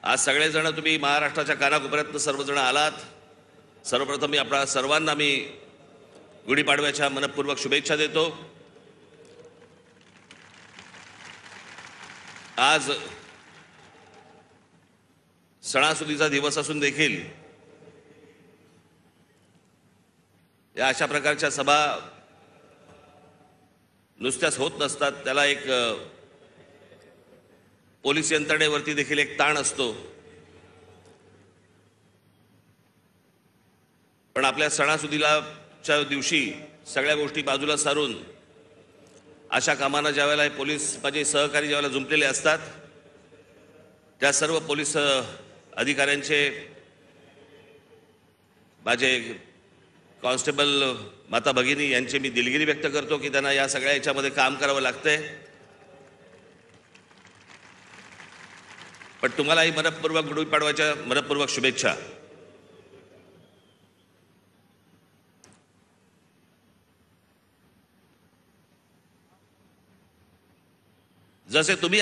आज सगळेजण तुम्ही महाराष्ट्राच्या कानाकोपऱ्यातनं सर्वजण आलात. सर्वप्रथम मी आपल्या सर्वांना मी गुढीपाडव्याच्या मनपूर्वक शुभेच्छा देतो. आज सणासुदीचा दिवस असून देखील या अशा प्रकारच्या सभा नुसत्याच होत नसतात. त्याला एक पोलीस यंत्रणेवरती देखील एक ताण असतो. पण आपल्या सणासुदीलाच्या दिवशी सगळ्या गोष्टी बाजूला सारून अशा कामांना ज्यावेळेला पोलीस माझे सहकारी ज्यावेळेला जुंपलेले असतात त्या सर्व पोलीस अधिकाऱ्यांचे माझे कॉन्स्टेबल माता भगिनी यांचे मी दिलगिरी व्यक्त करतो की त्यांना या सगळ्या याच्यामध्ये काम करावं लागतंय. पण तुम्हालाही मनपूर्वक गुढीपाडव्याच्या मनपूर्वक शुभेच्छा. जसे तुम्ही